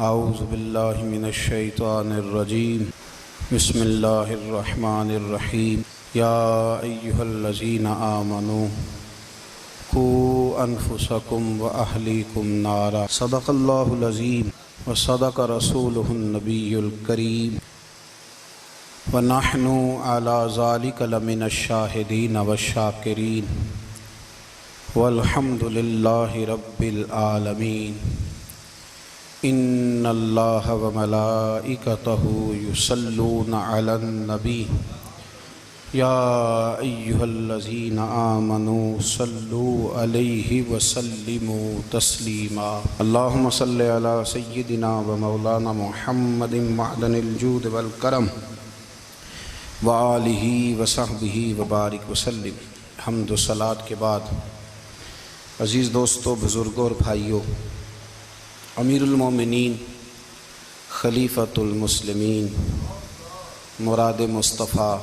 اعوذ باللہ من الشیطان الرجیم بسم اللہ الرحمن الرحیم یا ایہا الذین آمنوا قوا انفسکم واہلیکم نارا صدق اللہ العظیم وصدق رسولہ النبی الکریم ونحن علی ذلک لمن الشاہدین والشاکرین والحمد للہ رب العالمین ان اللہ وملائکتہ یصلون علی النبی یا ایہا الذین آمنوا صلوا علیہ وسلموا تسلیما اللہم صلی علی سیدنا ومولانا محمد معدن الجود والکرم وآلہ وصحبہ وبارک وسلم۔ حمد و صلاۃ کے بعد عزیز دوستو، بزرگوں اور بھائیوں، امیر المومنین خلیفۃ المسلمین مراد مصطفیٰ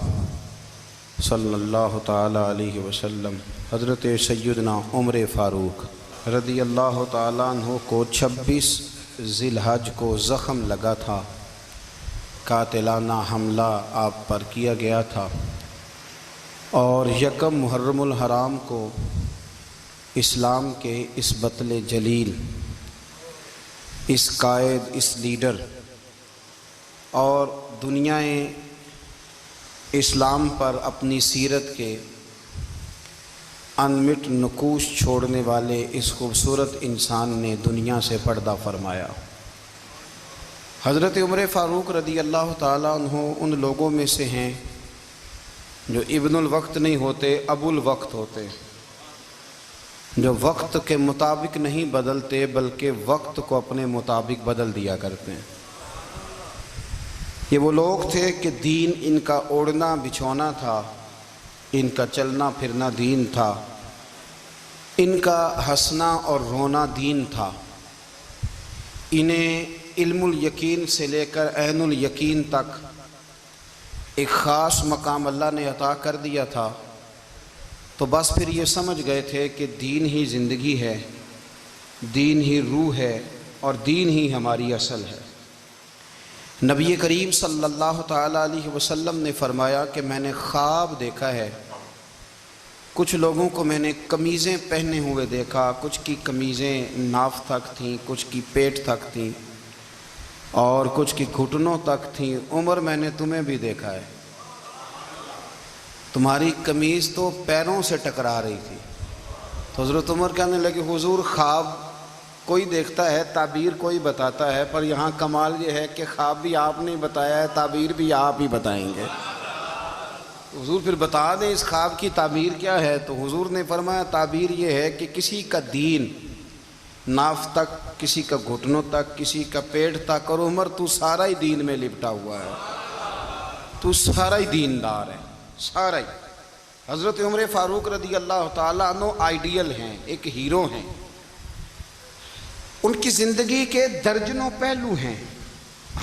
صلی اللہ تعالی علیہ وسلم حضرت سیدنا عمر فاروق رضی اللہ تعالیٰ عنہ کو 26 ذی الحج کو زخم لگا تھا، قاتلانہ حملہ آپ پر کیا گیا تھا، اور 1 محرم الحرام کو اسلام کے اس بطل جلیل، اس قائد، اس لیڈر اور دنیا اسلام پر اپنی سیرت کے انمٹ نقوش چھوڑنے والے اس خوبصورت انسان نے دنیا سے پردہ فرمایا۔ حضرت عمر فاروق رضی اللہ تعالیٰ عنہ ان لوگوں میں سے ہیں جو ابن الوقت نہیں ہوتے، ابو الوقت ہوتے، جو وقت کے مطابق نہیں بدلتے بلکہ وقت کو اپنے مطابق بدل دیا کرتے ہیں۔ یہ وہ لوگ تھے کہ دین ان کا اوڑھنا بچھونا تھا، ان کا چلنا پھرنا دین تھا، ان کا ہنسنا اور رونا دین تھا۔ انہیں علم الیقین سے لے کر عین الیقین تک ایک خاص مقام اللہ نے عطا کر دیا تھا، تو بس پھر یہ سمجھ گئے تھے کہ دین ہی زندگی ہے، دین ہی روح ہے، اور دین ہی ہماری اصل ہے۔ نبی کریم صلی اللہ تعالیٰ علیہ وسلم نے فرمایا کہ میں نے خواب دیکھا ہے، کچھ لوگوں کو میں نے قمیضیں پہنے ہوئے دیکھا، کچھ کی قمیضیں ناف تک تھیں، کچھ کی پیٹ تک تھیں، اور کچھ کی گھٹنوں تک تھیں۔ عمر، میں نے تمہیں بھی دیکھا ہے، تمہاری قمیض تو پیروں سے ٹکرا رہی تھی۔ تو حضرت عمر کہنے لگے، حضور خواب کوئی دیکھتا ہے، تعبیر کوئی بتاتا ہے، پر یہاں کمال یہ ہے کہ خواب بھی آپ نے بتایا ہے، تعبیر بھی آپ ہی بتائیں گے۔ حضور پھر بتا دیں اس خواب کی تعبیر کیا ہے؟ تو حضور نے فرمایا تعبیر یہ ہے کہ کسی کا دین ناف تک، کسی کا گھٹنوں تک، کسی کا پیٹ تک، اور عمر تو سارا ہی دین میں لپٹا ہوا ہے، تو سارا ہی دیندار ہے، سارا ہی۔ حضرت عمر فاروق رضی اللہ تعالیٰ عنہ آئیڈیل ہیں، ایک ہیرو ہیں۔ ان کی زندگی کے درجنوں پہلو ہیں،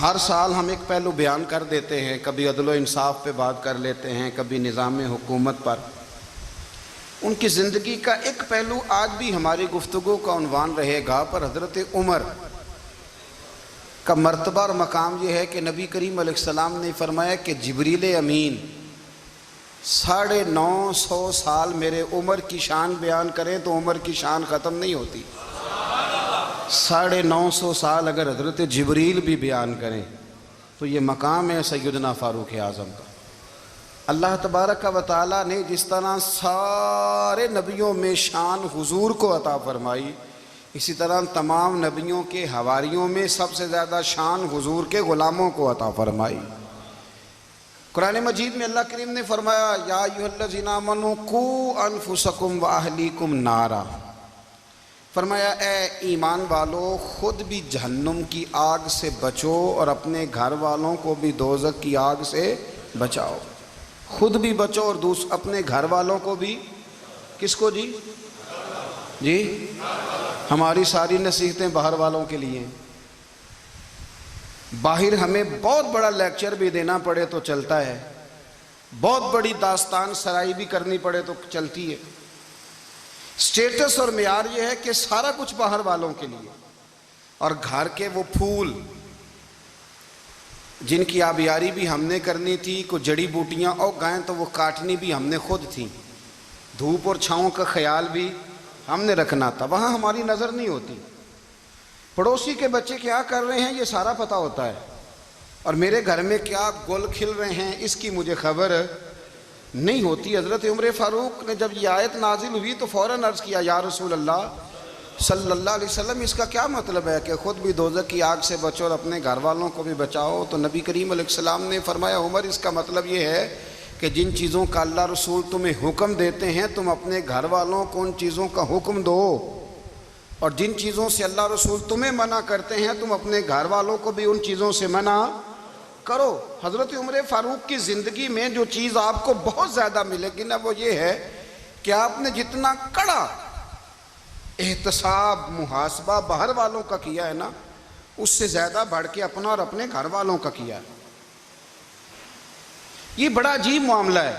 ہر سال ہم ایک پہلو بیان کر دیتے ہیں، کبھی عدل و انصاف پہ بات کر لیتے ہیں، کبھی نظام حکومت پر۔ ان کی زندگی کا ایک پہلو آج بھی ہماری گفتگو کا عنوان رہے گا، پر حضرت عمر کا مرتبہ اور مقام یہ ہے کہ نبی کریم علیہ السلام نے فرمایا کہ جبریل امین 950 سال میرے عمر کی شان بیان کریں تو عمر کی شان ختم نہیں ہوتی۔ 950 سال اگر حضرت جبریل بھی بیان کریں تو یہ مقام ہے سیدنا فاروق اعظم کا۔ اللہ تبارک و تعالیٰ نے جس طرح سارے نبیوں میں شان حضور کو عطا فرمائی، اسی طرح تمام نبیوں کے حواریوں میں سب سے زیادہ شان حضور کے غلاموں کو عطا فرمائی۔ قرآن مجید میں اللہ کریم نے فرمایا یا ایھا الذین آمنوا قوا انفسکم واہلیکم نارا، فرمایا اے ایمان والو، خود بھی جہنم کی آگ سے بچو اور اپنے گھر والوں کو بھی دوزخ کی آگ سے بچاؤ۔ خود بھی بچو اور اپنے گھر والوں کو بھی، کس کو جی؟ ہماری ساری نصیحتیں باہر والوں کے لیے ہیں۔ باہر ہمیں بہت بڑا لیکچر بھی دینا پڑے تو چلتا ہے، بہت بڑی داستان سرائی بھی کرنی پڑے تو چلتی ہے۔ سٹیٹس اور معیار یہ ہے کہ سارا کچھ باہر والوں کے لیے، اور گھر کے وہ پھول جن کی آبیاری بھی ہم نے کرنی تھی، کوئی جڑی بوٹیاں اور گائیں تو وہ کاٹنی بھی ہم نے خود تھیں، دھوپ اور چھاؤں کا خیال بھی ہم نے رکھنا تھا، وہاں ہماری نظر نہیں ہوتی۔ پڑوسی کے بچے کیا کر رہے ہیں یہ سارا پتہ ہوتا ہے، اور میرے گھر میں کیا گل کھل رہے ہیں اس کی مجھے خبر نہیں ہوتی۔ حضرت عمر فاروق نے جب یہ آیت نازل ہوئی تو فوراً عرض کیا، یا رسول اللہ صلی اللہ علیہ وسلم، اس کا کیا مطلب ہے کہ خود بھی دوزخ کی آگ سے بچو اور اپنے گھر والوں کو بھی بچاؤ؟ تو نبی کریم علیہ السلام نے فرمایا، عمر اس کا مطلب یہ ہے کہ جن چیزوں کا اللہ رسول تمہیں حکم دیتے ہیں تم اپنے گھر والوں کو ان چیزوں کا حکم دو، اور جن چیزوں سے اللہ رسول تمہیں منع کرتے ہیں تم اپنے گھر والوں کو بھی ان چیزوں سے منع کرو۔ حضرت عمر فاروق کی زندگی میں جو چیز آپ کو بہت زیادہ ملے گی نا، وہ یہ ہے کہ آپ نے جتنا کڑا احتساب محاسبہ باہر والوں کا کیا ہے نا، اس سے زیادہ بڑھ کے اپنا اور اپنے گھر والوں کا کیا ہے۔ یہ بڑا عجیب معاملہ ہے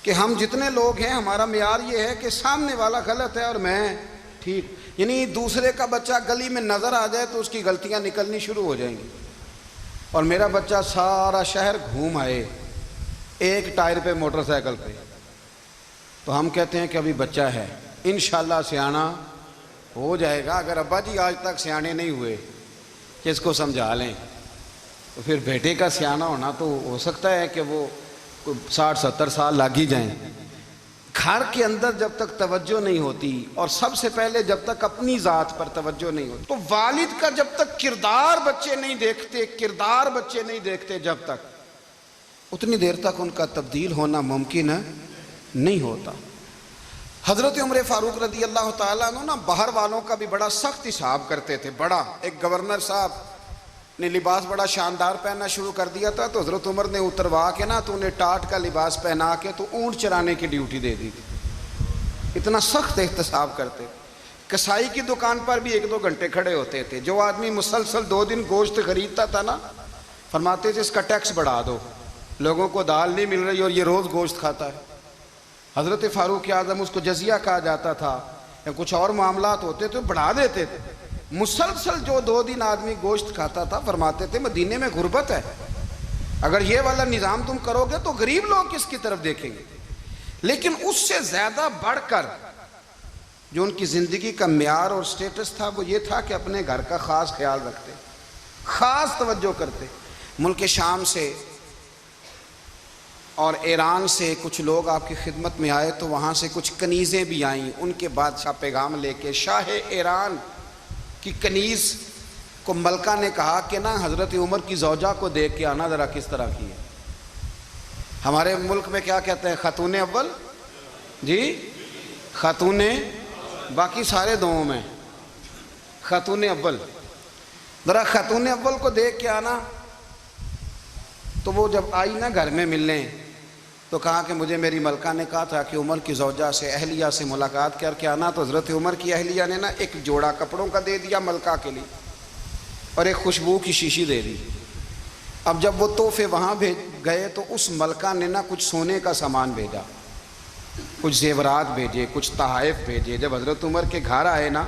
کہ ہم جتنے لوگ ہیں ہمارا معیار یہ ہے کہ سامنے والا غلط ہے اور میں ٹھیک، یعنی دوسرے کا بچہ گلی میں نظر آ جائے تو اس کی غلطیاں نکلنی شروع ہو جائیں گی، اور میرا بچہ سارا شہر گھوم آئے ایک ٹائر پہ موٹر سائیکل پہ، تو ہم کہتے ہیں کہ ابھی بچہ ہے، انشاءاللہ سیانا ہو جائے گا۔ اگر ابا جی آج تک سیانے نہیں ہوئے کہ اس کو سمجھا لیں، تو پھر بیٹے کا سیانا ہونا تو ہو سکتا ہے کہ وہ 60-70 سال لگ ہی جائیں۔ گھر کے اندر جب تک توجہ نہیں ہوتی، اور سب سے پہلے جب تک اپنی ذات پر توجہ نہیں ہوتی، تو والد کا جب تک کردار بچے نہیں دیکھتے جب تک، اتنی دیر تک ان کا تبدیل ہونا ممکن نہیں ہوتا۔ حضرت عمر فاروق رضی اللہ تعالیٰ عنہ نا باہر والوں کا بھی بڑا سخت حساب کرتے تھے۔ بڑا ایک گورنر صاحب نے لباس بڑا شاندار پہننا شروع کر دیا تھا، تو حضرت عمر نے اتروا کے نا تو انہیں ٹاٹ کا لباس پہنا کے تو اونٹ چرانے کی ڈیوٹی دے دی تھی۔ اتنا سخت احتساب کرتے۔ کسائی کی دکان پر بھی 1-2 گھنٹے کھڑے ہوتے تھے۔ جو آدمی مسلسل 2 دن گوشت خریدتا تھا نا، فرماتے تھے اس کا ٹیکس بڑھا دو، لوگوں کو دال نہیں مل رہی اور یہ روز گوشت کھاتا ہے۔ حضرت فاروق اعظم، اس کو جزیہ کہا جاتا تھا، یا کچھ اور معاملات ہوتے تو بڑھا دیتے تھے۔ مسلسل جو 2 دن آدمی گوشت کھاتا تھا، فرماتے تھے مدینے میں غربت ہے، اگر یہ والا نظام تم کرو گے تو غریب لوگ کس کی طرف دیکھیں گے۔ لیکن اس سے زیادہ بڑھ کر جو ان کی زندگی کا معیار اور سٹیٹس تھا وہ یہ تھا کہ اپنے گھر کا خاص خیال رکھتے، خاص توجہ کرتے۔ ملک شام سے اور ایران سے کچھ لوگ آپ کی خدمت میں آئے، تو وہاں سے کچھ کنیزیں بھی آئیں، ان کے بادشاہ پیغام لے کے۔ شاہ ایران کی کنیز کو ملکہ نے کہا کہ نا حضرت عمر کی زوجہ کو دیکھ کے آنا ذرا کس طرح کی ہے۔ ہمارے ملک میں کیا کہتے ہیں، خاتون اول، جی خاتون، باقی سارے دووں میں خاتون اول، ذرا خاتون اول کو دیکھ کے آنا۔ تو وہ جب آئی نا گھر میں ملنے، تو کہا کہ مجھے میری ملکہ نے کہا تھا کہ عمر کی زوجہ سے، اہلیہ سے ملاقات کر کے آنا۔ تو حضرت عمر کی اہلیہ نے نا ایک جوڑا کپڑوں کا دے دیا ملکہ کے لیے، اور ایک خوشبو کی شیشی دے دی۔ اب جب وہ تحفے وہاں بھیج گئے تو اس ملکہ نے نا کچھ سونے کا سامان بھیجا، کچھ زیورات بھیجے، کچھ تحائف بھیجے۔ جب حضرت عمر کے گھر آئے نا،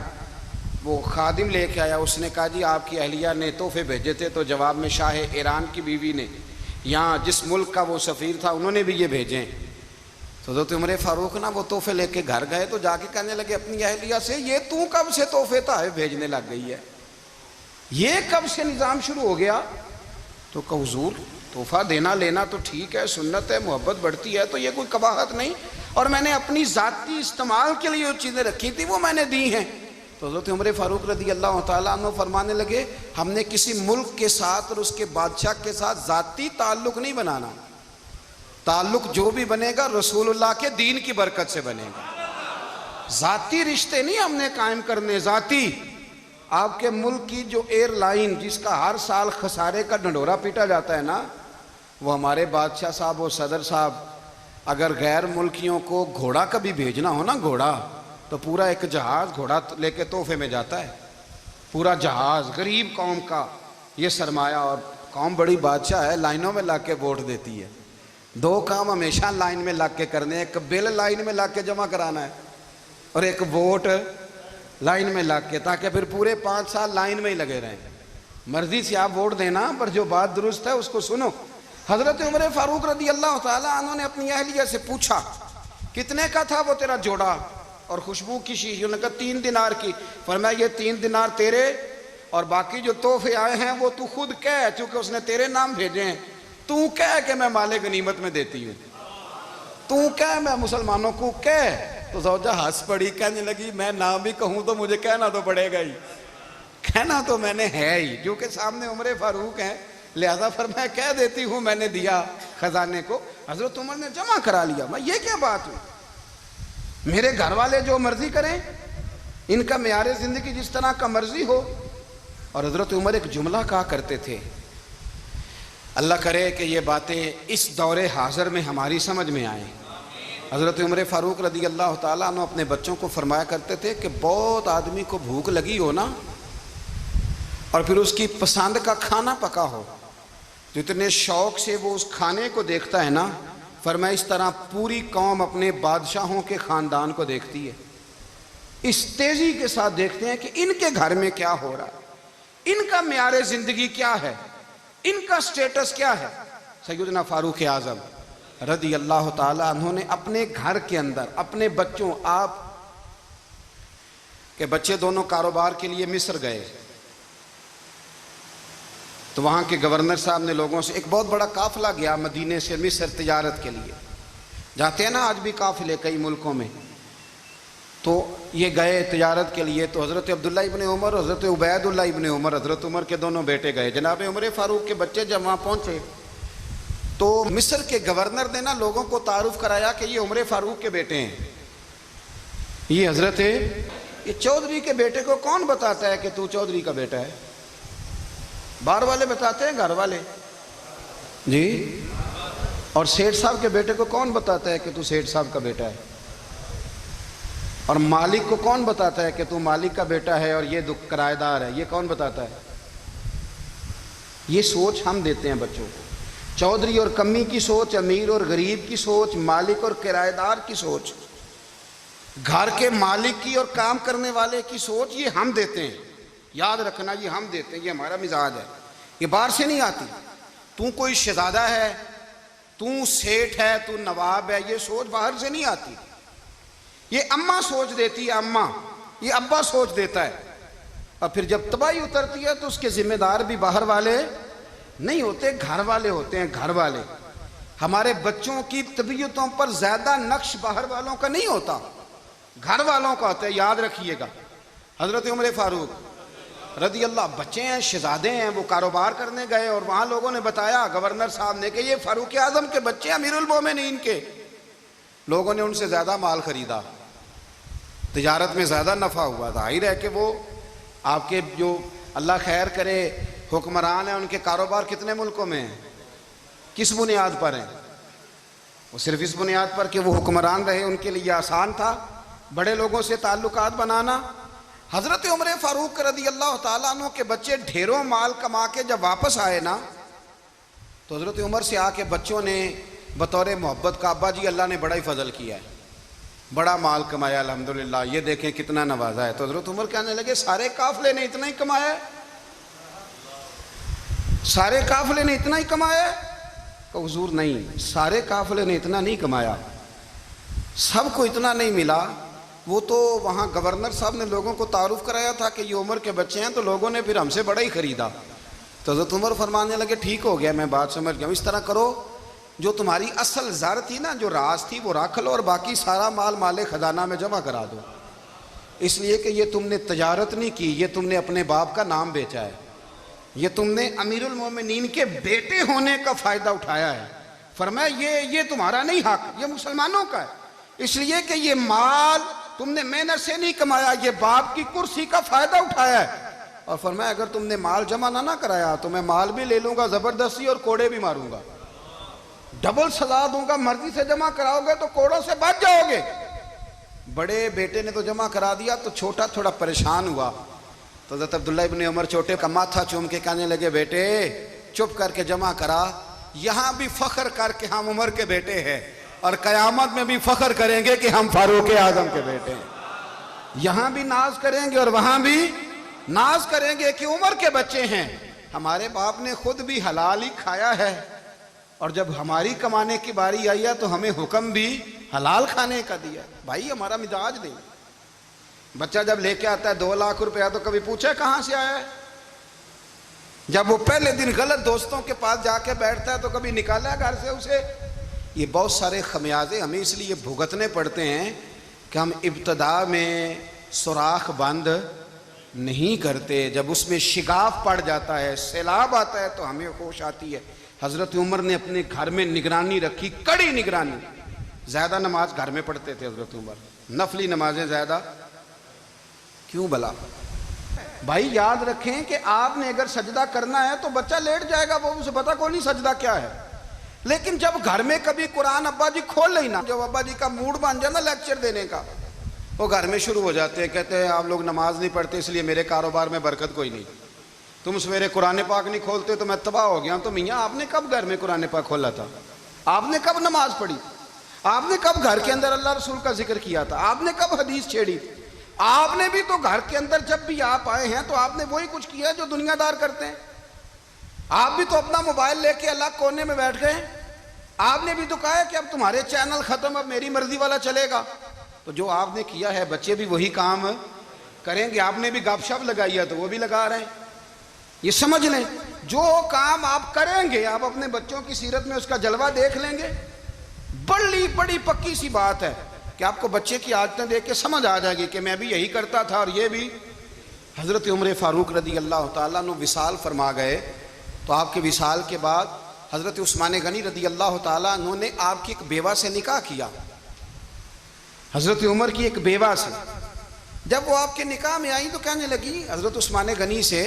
وہ خادم لے کے آیا، اس نے کہا جی آپ کی اہلیہ نے تحفے بھیجے تھے، تو جواب میں شاہ ایران کی بیوی نے، یہاں جس ملک کا وہ سفیر تھا، انہوں نے بھی یہ بھیجیں۔ تو حضرت عمر فاروق نا وہ تحفے لے کے گھر گئے، تو جا کے کہنے لگے اپنی اہلیہ سے، یہ تو کب سے تحفے تحائف بھیجنے لگ گئی ہے، یہ کب سے نظام شروع ہو گیا؟ تو کہ حضور تحفہ دینا لینا تو ٹھیک ہے، سنت ہے، محبت بڑھتی ہے، تو یہ کوئی قباحت نہیں، اور میں نے اپنی ذاتی استعمال کے لیے جو چیزیں رکھی تھی وہ میں نے دی ہیں۔ تو حضرت عمر فاروق رضی اللہ تعالیٰ عنہ فرمانے لگے، ہم نے کسی ملک کے ساتھ اور اس کے بادشاہ کے ساتھ ذاتی تعلق نہیں بنانا، تعلق جو بھی بنے گا رسول اللہ کے دین کی برکت سے بنے گا۔ ذاتی رشتے نہیں ہم نے قائم کرنے، ذاتی۔ آپ کے ملک کی جو ایئر لائن جس کا ہر سال خسارے کا ڈنڈورا پیٹا جاتا ہے نا، وہ ہمارے بادشاہ صاحب اور صدر صاحب اگر غیر ملکیوں کو گھوڑا کبھی بھیجنا ہو نا، گھوڑا، تو پورا ایک جہاز گھوڑا لے کے تحفے میں جاتا ہے، پورا جہاز غریب قوم کا یہ سرمایہ، اور قوم بڑی بادشاہ ہے، لائنوں میں لگ کے ووٹ دیتی ہے۔ 2 کام ہمیشہ لائن میں لگ کے کرنے، ایک بل لائن میں لگ کے جمع کرانا ہے، اور ایک ووٹ لائن میں لگ کے، تاکہ پھر پورے 5 سال لائن میں ہی لگے رہیں۔ مرضی سے آپ ووٹ دینا، پر جو بات درست ہے اس کو سنو۔ حضرت عمر فاروق رضی اللہ تعالیٰ عنہ نے اپنی اہلیہ سے پوچھا کتنے کا تھا وہ تیرا جوڑا اور خوشبو کی شیشی؟ انہوں نے کہا 3 دینار کی۔ فرمایا یہ 3 دینار تیرے اور باقی جو تحفے آئے ہیں وہ تو خود کہہ، چونکہ اس نے تیرے نام بھیجے ہیں، تو کہہ کہ میں مال غنیمت میں دیتی ہوں، تو کہہ میں مسلمانوں کو کہہ۔ تو زوجہ ہنس پڑی، کہنے لگی میں نہ بھی کہوں تو مجھے کہنا تو پڑے گا ہی، کہنا تو میں نے ہے ہی، کیونکہ سامنے عمر فاروق ہیں، لہذا فرمایا کہہ دیتی ہوں میں نے دیا خزانے کو۔ حضرت عمر نے جمع کرا لیا۔ میں یہ کیا بات ہوئی؟ میرے گھر والے جو مرضی کریں، ان کا معیار زندگی جس طرح کا مرضی ہو۔ اور حضرت عمر ایک جملہ کہا کرتے تھے، اللہ کرے کہ یہ باتیں اس دور حاضر میں ہماری سمجھ میں آئیں۔ حضرت عمر فاروق رضی اللہ تعالیٰ عنہ اپنے بچوں کو فرمایا کرتے تھے کہ بہت آدمی کو بھوک لگی ہو نا، اور پھر اس کی پسند کا کھانا پکا ہو، جتنے شوق سے وہ اس کھانے کو دیکھتا ہے نا، فرمایا اس طرح پوری قوم اپنے بادشاہوں کے خاندان کو دیکھتی ہے، اس تیزی کے ساتھ دیکھتے ہیں کہ ان کے گھر میں کیا ہو رہا ہے، ان کا معیار زندگی کیا ہے، ان کا سٹیٹس کیا ہے۔ سیدنا فاروق اعظم رضی اللہ تعالیٰ عنہ نے اپنے گھر کے اندر اپنے بچوں، آپ کے بچے دونوں کاروبار کے لیے مصر گئے، تو وہاں کے گورنر صاحب نے لوگوں سے، ایک بہت بڑا قافلہ گیا مدینے سے مصر تجارت کے لیے، جاتے ہیں نا آج بھی قافلے کئی ملکوں میں، تو یہ گئے تجارت کے لیے۔ تو حضرت عبداللہ ابن عمر، حضرت عبید اللہ ابن عمر، حضرت عمر کے دونوں بیٹے گئے۔ جناب عمر فاروق کے بچے جب وہاں پہنچے تو مصر کے گورنر نے نا لوگوں کو تعارف کرایا کہ یہ عمر فاروق کے بیٹے ہیں، یہ حضرت یہ چودھری کے بیٹے کو کون بتاتا ہے کہ تو چودھری کا بیٹا ہے؟ باہر والے بتاتے ہیں، گھر والے جی؟ اور سیٹھ صاحب کے بیٹے کو کون بتاتا ہے کہ تو سیٹھ صاحب کا بیٹا ہے؟ اور مالک کو کون بتاتا ہے کہ تو مالک کا بیٹا ہے اور یہ کرایہ دار ہے؟ یہ کون بتاتا ہے؟ یہ سوچ ہم دیتے ہیں بچوں کو، چودھری اور کمی کی سوچ، امیر اور غریب کی سوچ، مالک اور کرایہ دار کی سوچ، گھر کے مالک کی اور کام کرنے والے کی سوچ، یہ ہم دیتے ہیں۔ یاد رکھنا، یہ ہم دیتے ہیں، یہ ہمارا مزاج ہے، یہ باہر سے نہیں آتی۔ تو کوئی شہزادہ ہے، تو سیٹھ ہے، تو نواب ہے، یہ سوچ باہر سے نہیں آتی، یہ اماں سوچ دیتی ہے، اماں، یہ ابا سوچ دیتا ہے۔ اور پھر جب تباہی اترتی ہے تو اس کے ذمہ دار بھی باہر والے نہیں ہوتے، گھر والے ہوتے ہیں، گھر والے۔ ہمارے بچوں کی طبیعتوں پر زیادہ نقش باہر والوں کا نہیں ہوتا، گھر والوں کا ہوتا ہے، یاد رکھیے گا۔ حضرت عمر فاروق رضی اللہ، بچے ہیں، شہزادے ہیں، وہ کاروبار کرنے گئے اور وہاں لوگوں نے بتایا گورنر صاحب نے کہ یہ فاروق اعظم کے بچے امیر المومنین کے۔ لوگوں نے ان سے زیادہ مال خریدا، تجارت میں زیادہ نفع ہوا، ظاہر ہے کہ وہ آپ کے جو اللہ خیر کرے حکمران ہیں، ان کے کاروبار کتنے ملکوں میں ہیں، کس بنیاد پر ہیں؟ وہ صرف اس بنیاد پر کہ وہ حکمران رہے، ان کے لیے آسان تھا بڑے لوگوں سے تعلقات بنانا۔ حضرت عمر فاروق رضی اللہ تعالیٰ عنہ کے بچے ڈھیروں مال کما کے جب واپس آئے نا، تو حضرت عمر سے آ کے بچوں نے بطور محبت کا، ابا جی اللہ نے بڑا ہی فضل کیا ہے، بڑا مال کمایا الحمدللہ، یہ دیکھیں کتنا نوازا ہے۔ تو حضرت عمر کہنے لگے سارے قافلے نے اتنا ہی کمایا ہے؟ سارے قافلے نے اتنا ہی کمایا ہے؟ کہ حضور نہیں، سارے قافلے نے اتنا نہیں کمایا، سب کو اتنا نہیں ملا۔ وہ تو وہاں گورنر صاحب نے لوگوں کو تعارف کرایا تھا کہ یہ عمر کے بچے ہیں، تو لوگوں نے پھر ہم سے بڑا ہی خریدا۔ تو حضرت عمر فرمانے لگے ٹھیک ہو گیا، میں بات سمجھ گیا، اس طرح کرو جو تمہاری اصل زر تھی نا، جو راز تھی وہ رکھ لو، اور باقی سارا مال خزانہ میں جمع کرا دو، اس لیے کہ یہ تم نے تجارت نہیں کی، یہ تم نے اپنے باپ کا نام بیچا ہے، یہ تم نے امیر المومنین کے بیٹے ہونے کا فائدہ اٹھایا ہے۔ فرمایا یہ تمہارا نہیں حق، یہ مسلمانوں کا ہے، اس لیے کہ یہ مال تم نے محنت سے نہیں کمایا، یہ باپ کی کرسی کا فائدہ اٹھایا ہے۔ اور فرمایا اگر تم نے مال جمع نہ کرایا تو میں مال بھی لے لوں گا زبردستی اور کوڑے بھی ماروں گا، ڈبل سزا دوں گا، مرضی سے جمع کراؤ گے تو کوڑوں سے بچ جاؤ گے۔ بڑے بیٹے نے تو جمع کرا دیا، تو چھوٹا تھوڑا پریشان ہوا، تو حضرت عبداللہ ابن عمر چھوٹے کا ماتھا چوم کے کہنے لگے بیٹے چپ کر کے جمع کرا، یہاں بھی فخر کر کے ہم عمر کے بیٹے ہیں، اور قیامت میں بھی فخر کریں گے کہ ہم فاروق اعظم کے بیٹے ہیں۔ یہاں بھی ناز کریں گے اور وہاں بھی ناز کریں گے کہ عمر کے بچے ہیں، ہمارے باپ نے خود بھی حلال ہی کھایا ہے، اور جب ہماری کمانے کی باری آئی ہے تو ہمیں حکم بھی حلال کھانے کا دیا۔ بھائی ہمارا مزاج نہیں۔ بچہ جب لے کے آتا ہے 2 لاکھ روپیہ تو کبھی پوچھے کہاں سے آیا ہے؟ جب وہ پہلے دن غلط دوستوں کے پاس جا کے بیٹھتا ہے تو کبھی نکالا ہے گھر سے اسے؟ یہ بہت سارے خمیازے ہمیں اس لیے بھگتنے پڑتے ہیں کہ ہم ابتدا میں سوراخ بند نہیں کرتے، جب اس میں شگاف پڑ جاتا ہے، سیلاب آتا ہے تو ہمیں ہوش آتی ہے۔ حضرت عمر نے اپنے گھر میں نگرانی رکھی، کڑی نگرانی۔ زیادہ نماز گھر میں پڑھتے تھے حضرت عمر، نفلی نمازیں زیادہ کیوں بلا؟ بھائی یاد رکھیں کہ آپ نے اگر سجدہ کرنا ہے تو بچہ لیٹ جائے گا، وہ اسے پتا کوئی نہیں سجدہ کیا ہے، لیکن جب گھر میں کبھی قرآن ابا جی کھول لینا، جب ابا جی کا موڈ بن جائے نا لیکچر دینے کا، وہ گھر میں شروع ہو جاتے ہیں، کہتے ہیں آپ لوگ نماز نہیں پڑھتے اس لیے میرے کاروبار میں برکت کوئی نہیں، تم سویرے قرآن پاک نہیں کھولتے تو میں تباہ ہو گیا ہوں۔ تو میاں آپ نے کب گھر میں قرآن پاک کھولا تھا؟ آپ نے کب نماز پڑھی؟ آپ نے کب گھر کے اندر اللہ رسول کا ذکر کیا تھا؟ آپ نے کب حدیث چھیڑی؟ آپ نے بھی تو گھر کے اندر جب بھی آپ آئے ہیں تو آپ نے وہی کچھ کیا ہے جو دنیا دار کرتے ہیں۔ آپ بھی تو اپنا موبائل لے کے الگ کونے میں بیٹھ گئے، آپ نے بھی تو کہا ہے کہ اب تمہارے چینل ختم، اب میری مرضی والا چلے گا۔ تو جو آپ نے کیا ہے بچے بھی وہی کام کریں گے۔ آپ نے بھی گپ شپ لگائی ہے تو وہ بھی لگا رہے ہیں۔ یہ سمجھ لیں جو کام آپ کریں گے آپ اپنے بچوں کی سیرت میں اس کا جلوہ دیکھ لیں گے۔ بڑی پکی سی بات ہے کہ آپ کو بچے کی عادتیں دیکھ کے سمجھ آ جائے گی کہ میں بھی یہی کرتا تھا اور یہ بھی۔ حضرت عمر فاروق رضی اللہ تعالیٰ عنہ وصال فرما گئے تو آپ کے وصال کے بعد حضرت عثمان غنی رضی اللہ تعالیٰ عنہ نے آپ کی ایک بیوہ سے نکاح کیا، حضرت عمر کی ایک بیوہ سے۔ جب وہ آپ کے نکاح میں آئی تو کہنے لگی حضرت عثمان غنی سے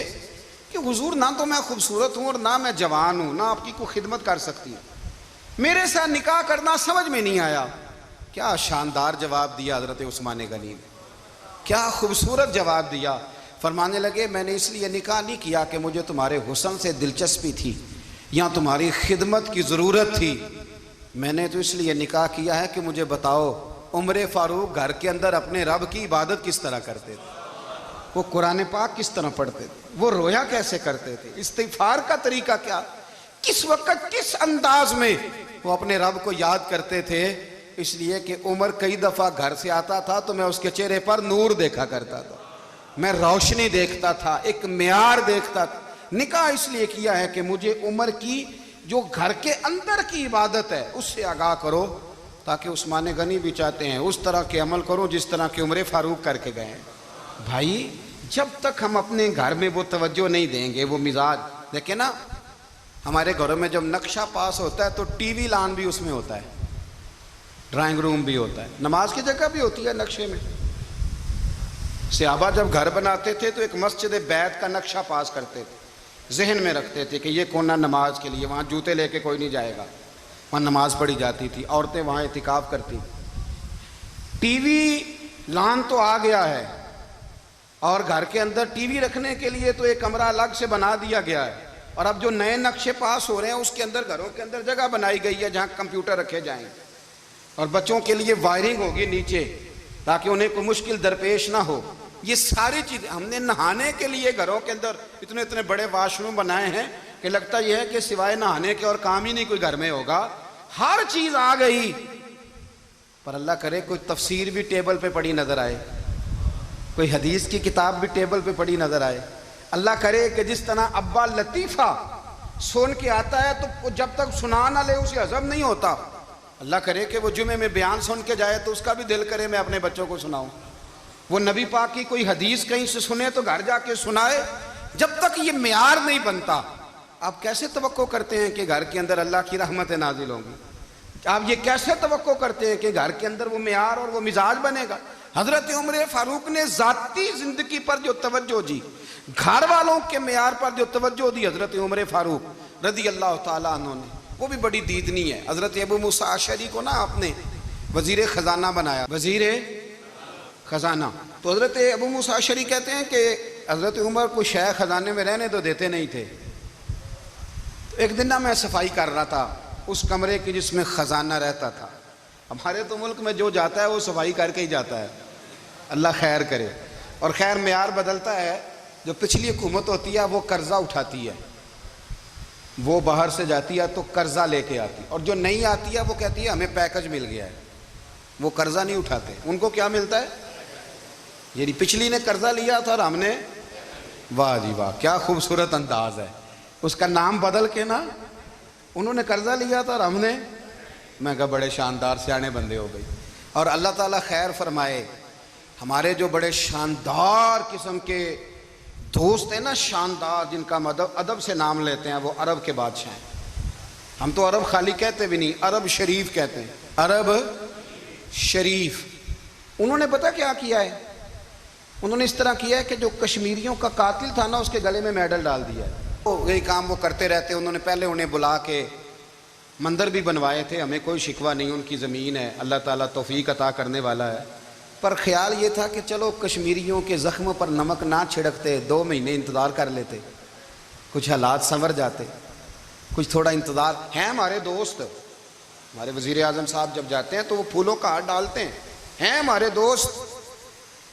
کہ حضور نہ تو میں خوبصورت ہوں اور نہ میں جوان ہوں، نہ آپ کی کوئی خدمت کر سکتی ہوں، میرے ساتھ نکاح کرنا سمجھ میں نہیں آیا۔ کیا شاندار جواب دیا حضرت عثمان غنی نے، کیا خوبصورت جواب دیا۔ فرمانے لگے میں نے اس لیے نکاح نہیں کیا کہ مجھے تمہارے حسن سے دلچسپی تھی یا تمہاری خدمت کی ضرورت تھی، میں نے تو اس لیے نکاح کیا ہے کہ مجھے بتاؤ عمر فاروق گھر کے اندر اپنے رب کی عبادت کس طرح کرتے تھے، وہ قرآن پاک کس طرح پڑھتے تھے، وہ رویا کیسے کرتے تھے، استغفار کا طریقہ کیا، کس وقت کس انداز میں وہ اپنے رب کو یاد کرتے تھے۔ اس لیے کہ عمر کئی دفعہ گھر سے آتا تھا تو میں اس کے چہرے پر نور دیکھا کرتا تھا، میں روشنی دیکھتا تھا، ایک معیار دیکھتا تھا۔ نکاح اس لیے کیا ہے کہ مجھے عمر کی جو گھر کے اندر کی عبادت ہے اس سے آگاہ کرو، تاکہ عثمان غنی بھی چاہتے ہیں اس طرح کے عمل کرو جس طرح کہ عمر فاروق کر کے گئے ہیں۔ بھائی جب تک ہم اپنے گھر میں وہ توجہ نہیں دیں گے، وہ مزاج دیکھیں نا، ہمارے گھروں میں جب نقشہ پاس ہوتا ہے تو ٹی وی لان بھی اس میں ہوتا ہے، ڈرائنگ روم بھی ہوتا ہے، نماز کی جگہ بھی ہوتی ہے نقشے میں۔ صحابہ جب گھر بناتے تھے تو ایک مسجد بیت کا نقشہ پاس کرتے تھے، ذہن میں رکھتے تھے کہ یہ کونا نماز کے لیے، وہاں جوتے لے کے کوئی نہیں جائے گا، وہاں نماز پڑھی جاتی تھی، عورتیں وہاں اعتکاف کرتی۔ ٹی وی لان تو آ گیا ہے اور گھر کے اندر ٹی وی رکھنے کے لیے تو ایک کمرہ الگ سے بنا دیا گیا ہے، اور اب جو نئے نقشے پاس ہو رہے ہیں اس کے اندر گھروں کے اندر جگہ بنائی گئی ہے جہاں کمپیوٹر رکھے جائیں، اور بچوں کے لیے وائرنگ ہوگی نیچے تاکہ انہیں کوئی مشکل درپیش نہ ہو۔ یہ ساری چیزیں ہم نے نہانے کے لیے گھروں کے اندر اتنے بڑے واش روم بنائے ہیں کہ لگتا یہ ہے کہ سوائے نہانے کے اور کام ہی نہیں کوئی گھر میں ہوگا، ہر چیز آ گئی، پر اللہ کرے کوئی تفسیر بھی ٹیبل پہ پڑی نظر آئے، کوئی حدیث کی کتاب بھی ٹیبل پہ پڑی نظر آئے۔ اللہ کرے کہ جس طرح ابا لطیفہ سن کے آتا ہے تو جب تک سنا نہ لے اسے ہضم نہیں ہوتا، اللہ کرے کہ وہ جمعے میں بیان سن کے جائے تو اس کا بھی دل کرے میں اپنے بچوں کو سناؤں، وہ نبی پاک کی کوئی حدیث کہیں سے سنے تو گھر جا کے سنائے۔ جب تک یہ معیار نہیں بنتا آپ کیسے توقع کرتے ہیں کہ گھر کے اندر اللہ کی رحمتیں نازل ہوں گی؟ آپ یہ کیسے توقع کرتے ہیں کہ گھر کے اندر وہ معیار اور وہ مزاج بنے گا؟ حضرت عمر فاروق نے ذاتی زندگی پر جو توجہ دی، گھر والوں کے معیار پر جو توجہ دی حضرت عمر فاروق رضی اللہ تعالیٰ عنہ نے، وہ بھی بڑی دیدنی ہے۔ حضرت ابو موسیٰ اشعری کو نا آپ نے وزیر خزانہ بنایا، وزیر خزانہ، تو حضرت ابو موسیٰ اشعری کہتے ہیں کہ حضرت عمر کو شے خزانے میں رہنے تو دیتے نہیں تھے۔ ایک دن نا میں صفائی کر رہا تھا اس کمرے کی جس میں خزانہ رہتا تھا۔ ہمارے تو ملک میں جو جاتا ہے وہ صفائی کر کے ہی جاتا ہے، اللہ خیر کرے. اور خیر معیار بدلتا ہے. جو پچھلی حکومت ہوتی ہے وہ قرضہ اٹھاتی ہے, وہ باہر سے جاتی ہے تو قرضہ لے کے آتی, اور جو نہیں آتی ہے وہ کہتی ہے ہمیں پیکج مل گیا ہے. وہ قرضہ نہیں اٹھاتے, ان کو کیا ملتا ہے؟ یعنی پچھلی نے قرضہ لیا تھا اور ہم نے, واہ جی واہ کیا خوبصورت انداز ہے. اس کا نام بدل کے نا, انہوں نے قرضہ لیا تھا اور ہم نے, میں کہا بڑے شاندار سیانے بندے ہو گئی. اور اللہ تعالیٰ خیر فرمائے, ہمارے جو بڑے شاندار قسم کے دوست ہیں نا, شاندار, جن کا ادب سے نام لیتے ہیں, وہ عرب کے بادشاہ ہیں. ہم تو عرب خالی کہتے بھی نہیں, عرب شریف کہتے ہیں, عرب شریف. انہوں نے پتہ کیا کیا ہے؟ انہوں نے اس طرح کیا ہے کہ جو کشمیریوں کا قاتل تھا نا, اس کے گلے میں میڈل ڈال دیا ہے. یہی کام وہ کرتے رہتے. انہوں نے پہلے انہیں بلا کے مندر بھی بنوائے تھے, ہمیں کوئی شکوہ نہیں, ان کی زمین ہے, اللہ تعالیٰ توفیق عطا کرنے والا ہے. پر خیال یہ تھا کہ چلو کشمیریوں کے زخم پر نمک نہ چھڑکتے, 2 مہینے انتظار کر لیتے, کچھ حالات سنور جاتے, کچھ تھوڑا انتظار. ہیں ہمارے دوست, ہمارے وزیر اعظم صاحب جب جاتے ہیں تو وہ پھولوں کا ہار ڈالتے ہیں ہمارے دوست.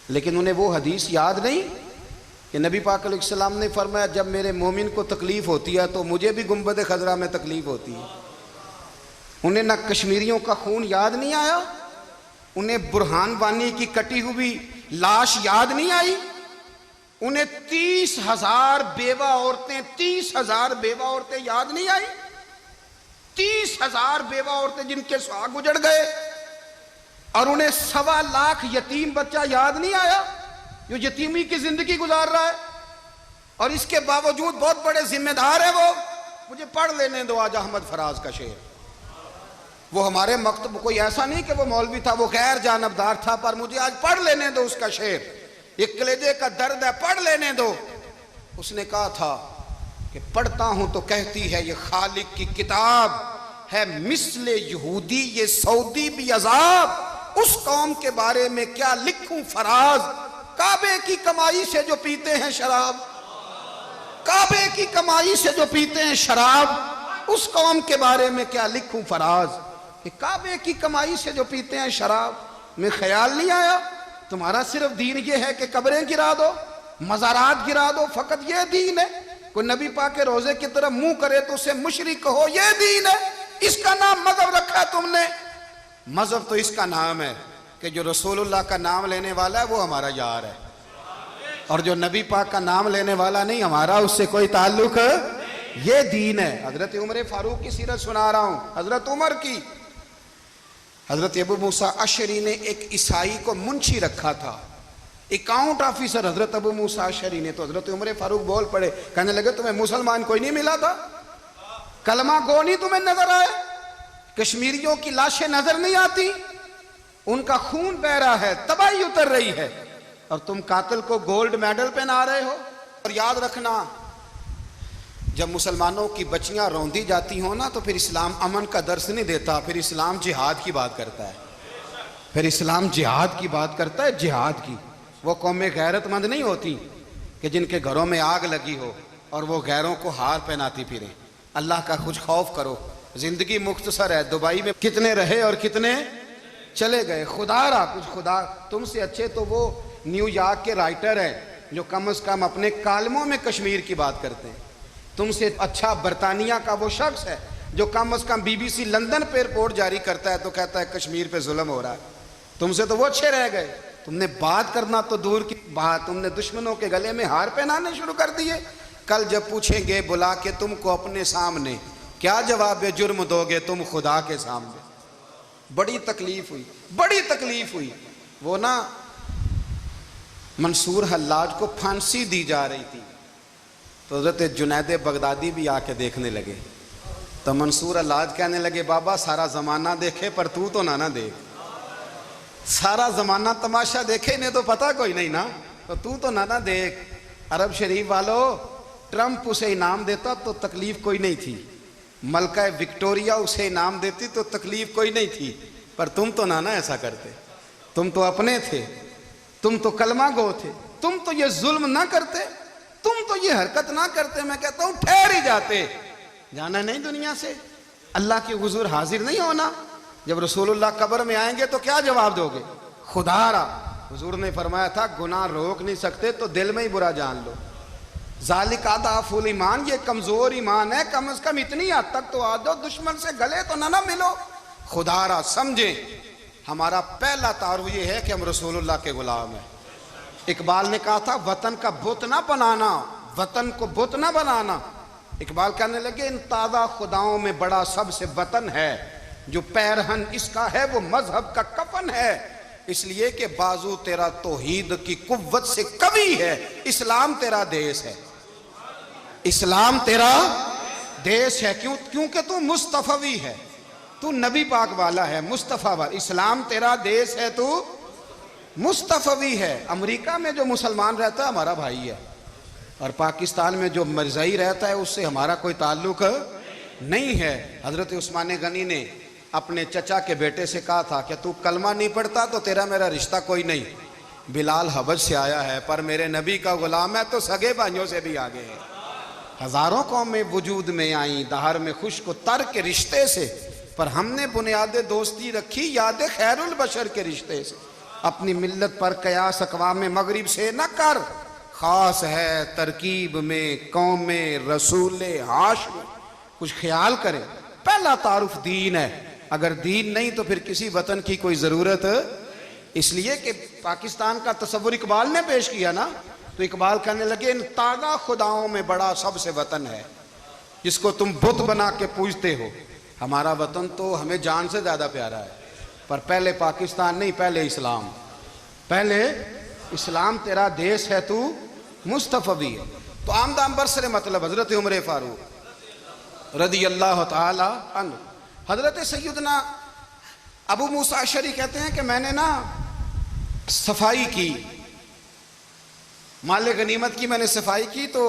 لیکن انہیں وہ حدیث یاد نہیں کہ نبی پاک علیہ السلام نے فرمایا جب میرے مومن کو تکلیف ہوتی ہے تو مجھے بھی گنبد خضرا میں تکلیف ہوتی ہے. انہیں نہ کشمیریوں کا خون یاد نہیں آیا, انہیں برہان وانی کی کٹی ہوئی لاش یاد نہیں آئی, انہیں 30,000 بیوہ عورتیں 30,000 بیوہ عورتیں یاد نہیں آئی, 30,000 بیوہ عورتیں جن کے سہاگ اجڑ گئے, اور انہیں 1.25 لاکھ یتیم بچہ یاد نہیں آیا جو یتیمی کی زندگی گزار رہا ہے. اور اس کے باوجود بہت بڑے ذمہ دار ہیں وہ. مجھے پڑھ لینے دو آج احمد فراز کا شعر. وہ ہمارے مکتب کوئی ایسا نہیں کہ وہ مولوی تھا, وہ غیر جانبدار تھا, پر مجھے آج پڑھ لینے دو اس کا شعر. ایک کلیجے کا درد ہے, پڑھ لینے دو. اس نے کہا تھا کہ پڑھتا ہوں تو کہتی ہے یہ خالق کی کتاب ہے, مثل یہودی یہ سعودی بھی عذاب, اس قوم کے بارے میں کیا لکھوں فراز, کعبے کی کمائی سے جو پیتے ہیں شراب, کعبے کی کمائی سے جو پیتے ہیں شراب, اس قوم کے بارے میں کیا لکھوں فراز. کہ کعبے کی کمائی سے جو پیتے ہیں شراب, میں خیال نہیں آیا تمہارا صرف دین یہ ہے کہ قبریں گرا دو, مزارات گرا دو, فقط یہ دین ہے؟ کوئی نبی پاک کے روزے کی طرف منہ کرے تو اسے مشرک کہو, یہ دین ہے؟ اس کا نام مذہب رکھا ہے تم نے. مذہب تو اس کا نام ہے کہ جو رسول اللہ کا نام لینے والا ہے وہ ہمارا یار ہے, اور جو نبی پاک کا نام لینے والا نہیں, ہمارا اس سے کوئی تعلق ہے. یہ دین ہے. حضرت عمر فاروق کی سیرت سنا رہا ہوں, حضرت عمر کی. حضرت ابو موسیٰ اشعری نے ایک عیسائی کو منشی رکھا تھا, اکاؤنٹ آفیسر حضرت ابو موسیٰ اشعری نے. تو حضرت عمر فاروق بول پڑے, کہنے لگے تمہیں مسلمان کوئی نہیں ملا تھا, کلمہ گو نہیں تمہیں نظر آئے, کشمیریوں کی لاشیں نظر نہیں آتی, ان کا خون بہ رہا ہے, تباہی اتر رہی ہے, اور تم قاتل کو گولڈ میڈل پہنا رہے ہو. اور یاد رکھنا, جب مسلمانوں کی بچیاں روندی جاتی ہوں نا تو پھر اسلام امن کا درس نہیں دیتا, پھر اسلام جہاد کی بات کرتا ہے, پھر اسلام جہاد کی بات کرتا ہے, جہاد کی. وہ قومیں غیرت مند نہیں ہوتی کہ جن کے گھروں میں آگ لگی ہو اور وہ غیروں کو ہار پہناتی پھریں. اللہ کا کچھ خوف کرو, زندگی مختصر ہے. دبئی میں کتنے رہے اور کتنے چلے گئے, خدا را کچھ خدا. تم سے اچھے تو وہ نیو یارک کے رائٹر ہیں جو کم از کم اپنے کالموں میں کشمیر کی بات کرتے ہیں. تم سے اچھا برطانیہ کا وہ شخص ہے جو کم از کم BBC لندن پہ رپورٹ جاری کرتا ہے تو کہتا ہے کشمیر پہ ظلم ہو رہا ہے. تم سے تو وہ اچھے رہ گئے. تم نے بات کرنا تو دور کی بات, تم نے دشمنوں کے گلے میں ہار پہنانے شروع کر دیے. کل جب پوچھیں گے بلا کے تم کو اپنے سامنے, کیا جواب جرم دو گے تم خدا کے سامنے؟ بڑی تکلیف ہوئی, بڑی تکلیف ہوئی. وہ نا منصور حلاج کو پھانسی دی جا رہی تھی تو حضرت جنید بغدادی بھی آ کے دیکھنے لگے. تو منصور حلاج کہنے لگے بابا سارا زمانہ دیکھے پر تو نہ دیکھ, سارا زمانہ تماشا دیکھے انہیں تو پتہ کوئی نہیں نا, تو نہ دیکھ. عرب شریف والو, ٹرمپ اسے انعام دیتا تو تکلیف کوئی نہیں تھی, ملکہ وکٹوریا اسے انعام دیتی تو تکلیف کوئی نہیں تھی, پر تم تو نہ ایسا کرتے. تم تو اپنے تھے, تم تو کلمہ گو تھے, تم تو یہ ظلم نہ کرتے, تم تو یہ حرکت نہ کرتے. میں کہتا ہوں ٹھہر ہی جاتے. جانا نہیں دنیا سے, اللہ کے حضور حاضر نہیں ہونا. جب رسول اللہ قبر میں آئیں گے تو کیا جواب دو گے؟ خدا را حضور نے فرمایا تھا گناہ روک نہیں سکتے تو دل میں ہی برا جان لو. ذالک اضعف الایمان، یہ کمزور ایمان ہے، کم از کم اتنی حد تک تو آ جاؤ، دشمن سے گلے تو نہ ملو. خدا را سمجھیں، ہمارا پہلا تعارف یہ ہے کہ ہم رسول اللہ کے غلام ہیں. اقبال نے کہا تھا وطن کا بت نہ بنانا، وطن کو بت نہ بنانا. اقبال کہنے لگے ان تازہ خداؤں میں بڑا سب سے وطن ہے، جو پیرہن اس کا ہے وہ مذہب کا کفن ہے. اس لیے کہ بازو تیرا توحید کی قوت سے قوی ہے، اسلام تیرا دیس ہے. اسلام تیرا دیس ہے، کیونکہ تو مصطفی ہے، تو نبی پاک والا ہے، مصطفیٰ والا. اسلام تیرا دیس ہے، تو مصطفی ہے. امریکہ میں جو مسلمان رہتا ہے ہمارا بھائی ہے، اور پاکستان میں جو مرزائی رہتا ہے اس سے ہمارا کوئی تعلق نہیں ہے. حضرت عثمان غنی نے اپنے چچا کے بیٹے سے کہا تھا کہ تو کلمہ نہیں پڑھتا تو تیرا میرا رشتہ کوئی نہیں. بلال حبش سے آیا ہے پر میرے نبی کا غلام ہے تو سگے بھائیوں سے بھی آگے ہے. ہزاروں قومیں وجود میں آئیں دہر میں خشک و تر کے رشتے سے، پر ہم نے بنیاد دوستی رکھی یاد خیر البشر کے رشتے سے. اپنی ملت پر قیاس اقوام مغرب سے نہ کر، خاص ہے ترکیب میں قوم رسول ہاشم. کچھ خیال کرے. پہلا تعارف دین ہے، اگر دین نہیں تو پھر کسی وطن کی کوئی ضرورت. اس لیے کہ پاکستان کا تصور اقبال نے پیش کیا نا، تو اقبال کہنے لگے ان تازہ خداؤں میں بڑا سب سے وطن ہے جس کو تم بت بنا کے پوجتے ہو. ہمارا وطن تو ہمیں جان سے زیادہ پیارا ہے، پر پہلے پاکستان نہیں، پہلے اسلام. پہلے اسلام تیرا دیس ہے، تو مصطفی ہے. تو آمدام برسر مطلب حضرت عمر فاروق رضی اللہ تعالی عنہ. حضرت سیدنا ابو موسیٰ اشعری کہتے ہیں کہ میں نے نا صفائی کی، مال غنیمت کی میں نے صفائی کی، تو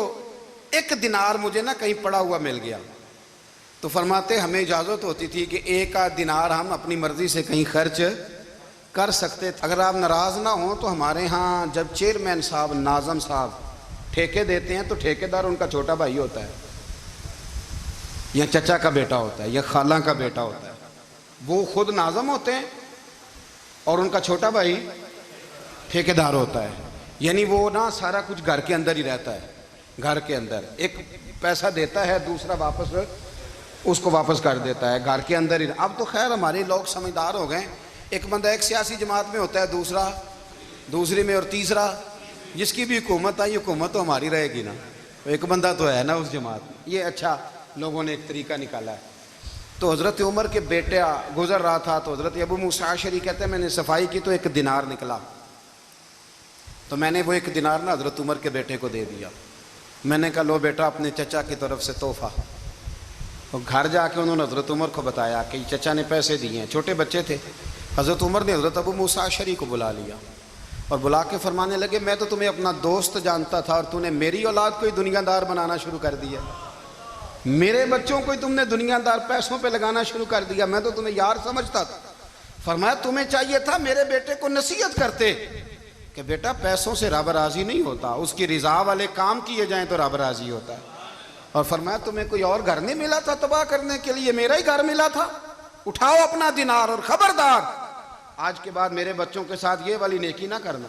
ایک دینار مجھے نا کہیں پڑا ہوا مل گیا. تو فرماتے ہمیں اجازت ہوتی تھی کہ ایک آدھ دینار ہم اپنی مرضی سے کہیں خرچ کر سکتے تھے. اگر آپ ناراض نہ ہوں تو ہمارے ہاں جب چیئرمین صاحب ناظم صاحب ٹھیکے دیتے ہیں تو ٹھیکیدار ان کا چھوٹا بھائی ہوتا ہے، یا چچا کا بیٹا ہوتا ہے، یا خالہ کا بیٹا ہوتا ہے. وہ خود ناظم ہوتے ہیں اور ان کا چھوٹا بھائی ٹھیکیدار ہوتا ہے. یعنی وہ نا سارا کچھ گھر کے اندر ہی رہتا ہے. گھر کے اندر ایک پیسہ دیتا ہے، دوسرا واپس اس کو واپس کر دیتا ہے، گھر کے اندر ہی. اب تو خیر ہمارے لوگ سمجھدار ہو گئے. ایک بندہ ایک سیاسی جماعت میں ہوتا ہے، دوسرا دوسری میں، اور تیسرا جس کی بھی حکومت آئی حکومت تو ہماری رہے گی نا. ایک بندہ تو ہے نا اس جماعت میں. یہ اچھا لوگوں نے ایک طریقہ نکالا ہے. تو حضرت عمر کے بیٹے گزر رہا تھا تو حضرت ابو موسیٰ اشعری کہتے ہیں میں نے صفائی کی تو ایک دینار نکلا. تو میں نے وہ ایک دینار نا حضرت عمر کے بیٹے کو دے دیا. میں نے کہا لو بیٹا اپنے چچا کی طرف سے تحفہ. اور گھر جا کے انہوں نے حضرت عمر کو بتایا کہ چچا نے پیسے دیے ہیں. چھوٹے بچے تھے. حضرت عمر نے حضرت ابو موسیٰ اشعری کو بلا لیا اور بلا کے فرمانے لگے میں تو تمہیں اپنا دوست جانتا تھا اور تو نے میری اولاد کو ہی دنیا دار بنانا شروع کر دیا. میرے بچوں کو ہی تم نے دنیا دار پیسوں پہ لگانا شروع کر دیا. میں تو تمہیں یار سمجھتا تھا. فرمایا تمہیں چاہیے تھا میرے بیٹے کو نصیحت کرتے کہ بیٹا پیسوں سے رب راضی نہیں ہوتا، اس کی رضا والے کام کیے جائیں تو رب راضی ہوتا ہے. اور فرمایا تمہیں کوئی اور گھر نہیں ملا تھا تباہ کرنے کے لیے، میرا ہی گھر ملا تھا. اٹھاؤ اپنا دینار اور خبردار آج کے بعد میرے بچوں کے ساتھ یہ والی نیکی نہ کرنا.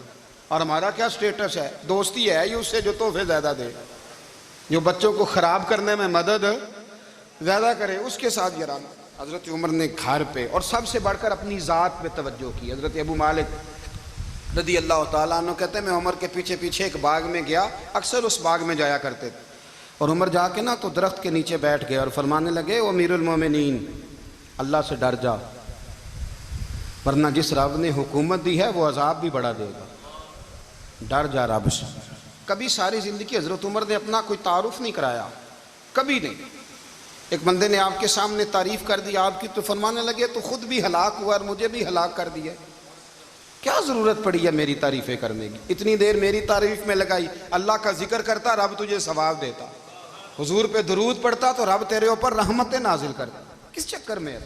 اور ہمارا کیا سٹیٹس ہے؟ دوستی ہے یہ اس سے جو تحفے زیادہ دے، جو بچوں کو خراب کرنے میں مدد زیادہ کرے اس کے ساتھ یہ رہنا. حضرت عمر نے گھر پہ اور سب سے بڑھ کر اپنی ذات پہ توجہ کی. حضرت ابو مالک رضی اللہ تعالیٰ عنہ کہتے ہیں میں عمر کے پیچھے پیچھے ایک باغ میں گیا، اکثر اس باغ میں جایا کرتے تھے. اور عمر جا کے نا تو درخت کے نیچے بیٹھ گئے اور فرمانے لگے او امیر المومنین اللہ سے ڈر جا، ورنہ جس رب نے حکومت دی ہے وہ عذاب بھی بڑا دے گا. ڈر جا رب سے. کبھی ساری زندگی حضرت عمر نے اپنا کوئی تعارف نہیں کرایا، کبھی نہیں. ایک بندے نے آپ کے سامنے تعریف کر دی آپ کی تو فرمانے لگے تو خود بھی ہلاک ہوا اور مجھے بھی ہلاک کر دیا. کیا ضرورت پڑی ہے میری تعریفیں کرنے کی؟ اتنی دیر میری تعریف میں لگائی. اللہ کا ذکر کرتا رب تجھے ثواب دیتا، حضور پہ درود پڑھتا تو رب تیرے اوپر رحمتیں نازل کرتا. کس چکر میں؟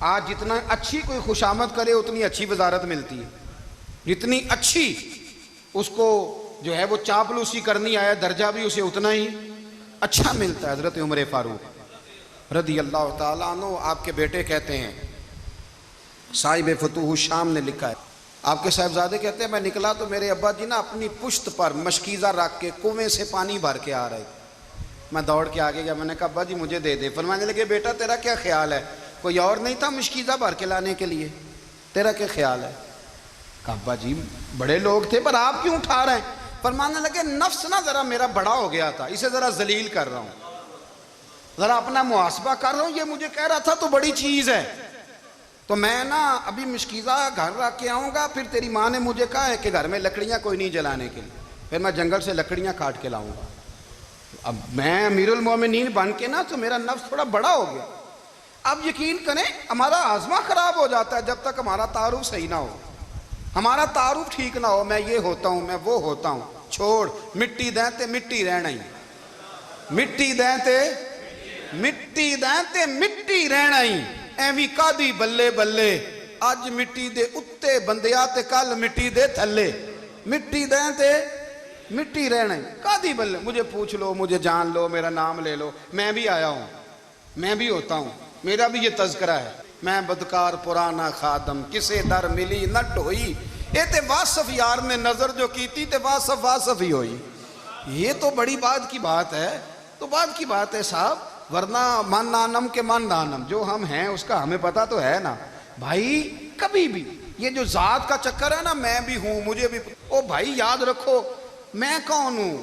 آج جتنا اچھی کوئی خوشامد کرے اتنی اچھی وزارت ملتی ہے، جتنی اچھی اس کو جو ہے وہ چاپلوسی کرنی آیا درجہ بھی اسے اتنا ہی اچھا ملتا ہے. حضرت عمر فاروق رضی اللہ تعالیٰ عنہ آپ کے بیٹے کہتے ہیں، صاحب فتوح الشام نے لکھا ہے آپ کے صاحبزادے کہتے ہیں میں نکلا تو میرے ابا جی نا اپنی پشت پر مشکیزہ رکھ کے کنویں سے پانی بھر کے آ رہے. میں دوڑ کے آگے گیا, میں نے کہا ابا جی مجھے دے دے. فرمانے لگے بیٹا تیرا کیا خیال ہے, کوئی اور نہیں تھا مشکیزہ بھر کے لانے کے لیے, تیرا کیا خیال ہے؟ کہا ابا جی بڑے لوگ تھے پر آپ کیوں اٹھا رہے ہیں؟ فرمانے لگے نفس نا ذرا میرا بڑا ہو گیا تھا, اسے ذرا ذلیل کر رہا ہوں, ذرا اپنا محاسبہ کر رہا ہوں. یہ مجھے کہہ رہا تھا تو بڑی چیز ہے, تو میں نا ابھی مشکیزہ گھر رکھ کے آؤں گا, پھر تیری ماں نے مجھے کہا ہے کہ گھر میں لکڑیاں کوئی نہیں جلانے کے لیے, پھر میں جنگل سے لکڑیاں کاٹ کے لاؤں گا. اب میں امیر المومنین بن کے نا تو میرا نفس تھوڑا بڑا ہو گیا. اب یقین کریں ہمارا آزما خراب ہو جاتا ہے جب تک ہمارا تعارف صحیح نہ ہو, ہمارا تعارف ٹھیک نہ ہو. میں یہ ہوتا ہوں, میں وہ ہوتا ہوں. چھوڑ, مٹی دیں تے مٹی رہنا ہی, مٹی دیں تے مٹی دیں تے مٹی رہنا ہی. ایویں کادی بلے بلے, اج مٹی دے اتے بندیا تے کل مٹی دے تھلے. مٹی دیں تے مٹی رہنا ہی, کادی بلے. مجھے پوچھ لو, مجھے جان لو, میرا نام لے لو, میں بھی آیا ہوں, میں بھی ہوتا ہوں, میرا بھی یہ تذکرہ ہے. میں بدکار پرانا خادم, کسے در ملی نہ ٹھوئی, اے تے واصف یار نے نظر جو کیتی تے واصف واصف ہی ہوئی. یہ تو بڑی بات کی بات ہے, تو بات کی بات ہے صاحب, ورنہ من نانم کے من نانم, جو ہم ہیں اس کا ہمیں پتا تو ہے نا بھائی. کبھی بھی یہ جو ذات کا چکر ہے نا, میں بھی ہوں, مجھے بھی, او بھائی یاد رکھو میں کون ہوں.